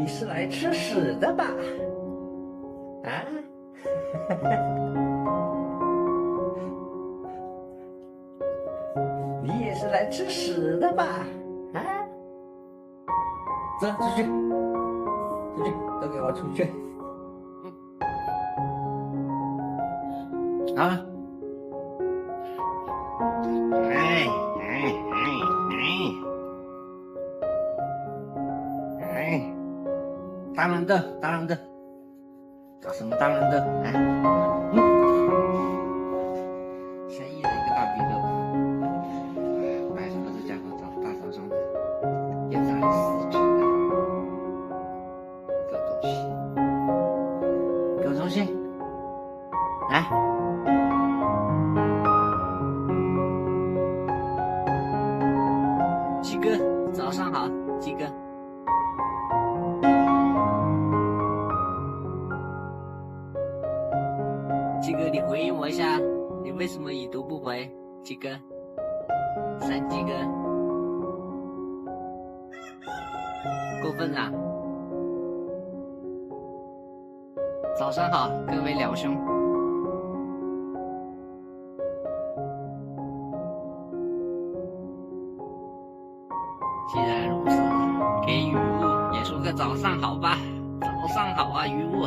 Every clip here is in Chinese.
你是来吃屎的吧？啊？你也是来吃屎的吧？啊？走，出去，出去，都给我出去！好了。大人的，大人的，搞什么大人的？下一人一个大逼斗，摆什么这家伙大早上的，也在死皮了，给我东西，给我东西，来。鸡哥，早上好，鸡哥。鸡哥，你回应我一下，你为什么已读不回？鸡哥，三鸡哥，过分啊！早上好，各位辽兄。既然如此，给雨雾也说个早上好吧。早上好啊，雨雾。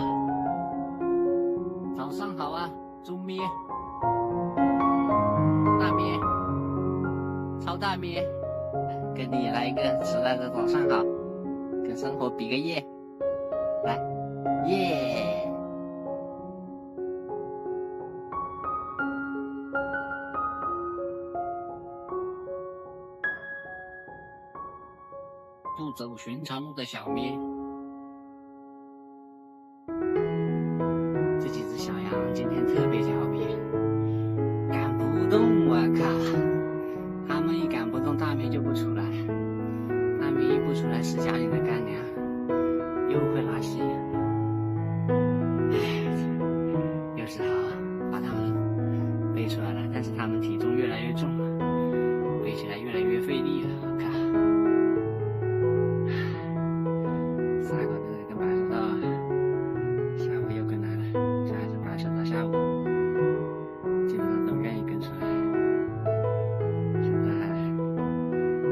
早上好啊，猪咩，大咩，超大咩，跟你来一个迟来的早上好，跟生活比个耶，来，耶！不走寻常路的小咩。这几只小羊今天特别调皮，赶不动，我靠！它们一赶不动，大咩就不出来，大咩一不出来，死家里的干粮又会拉稀。有时候把它们背出来了，但是它们体重越来越重了，背起来越来越费力了，我靠！撒狗的跟白手套，下午又跟来了，这还是白手套下午，基本上都愿意跟出来。现在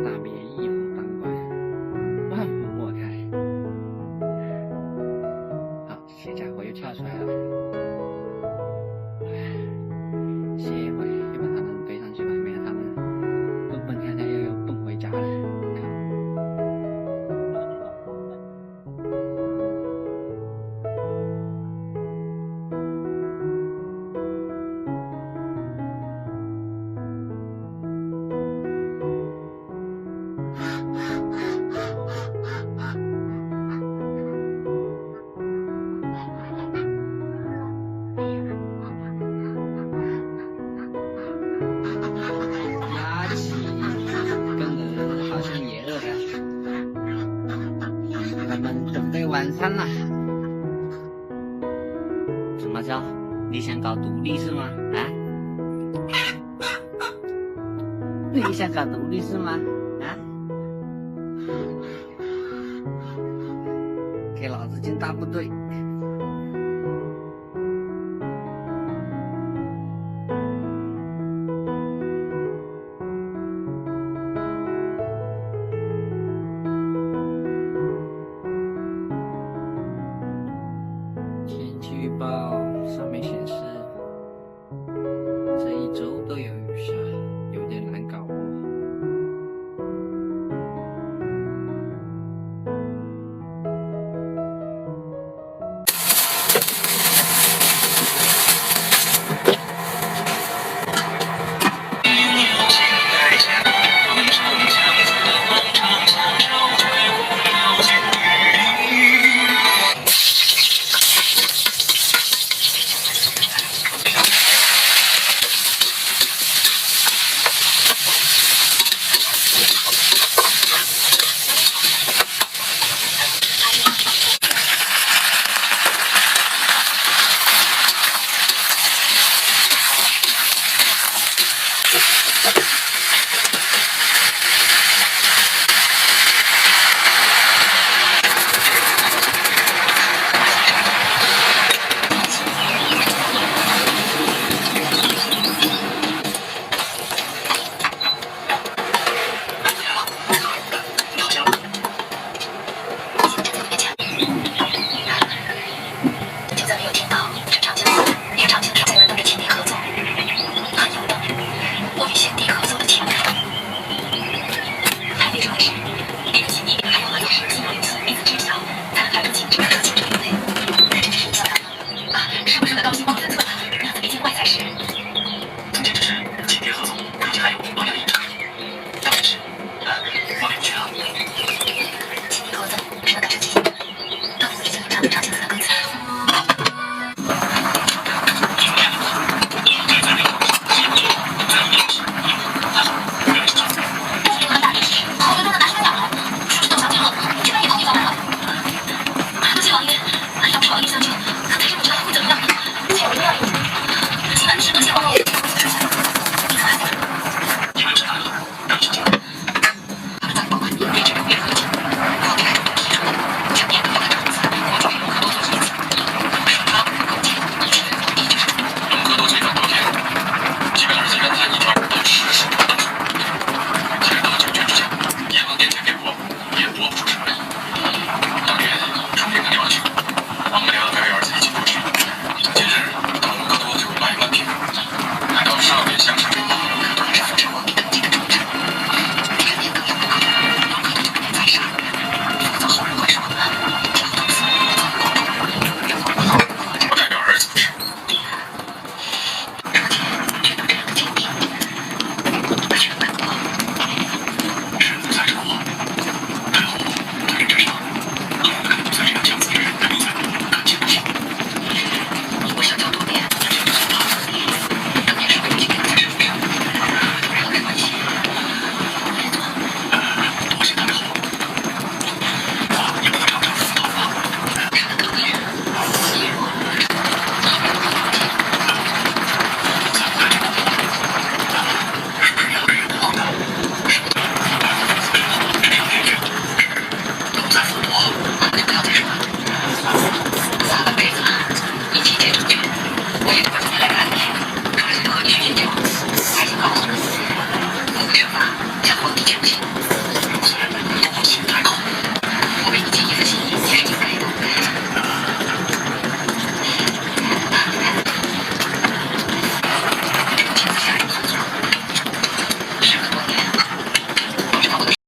大咩一夫当关，万夫莫开。好，这些家伙又跳出来了，歇一会，又把他们背上去吧，免得他们蹦蹦跳跳又蹦回家了。鸭起，跟鹅好像也饿了，他们准备晚餐了。怎么着？你想搞独立是吗？啊？你想搞独立是吗？啊？给老子进大部队！天气预报上面显示，这一周都有雨下，有点难搞哦。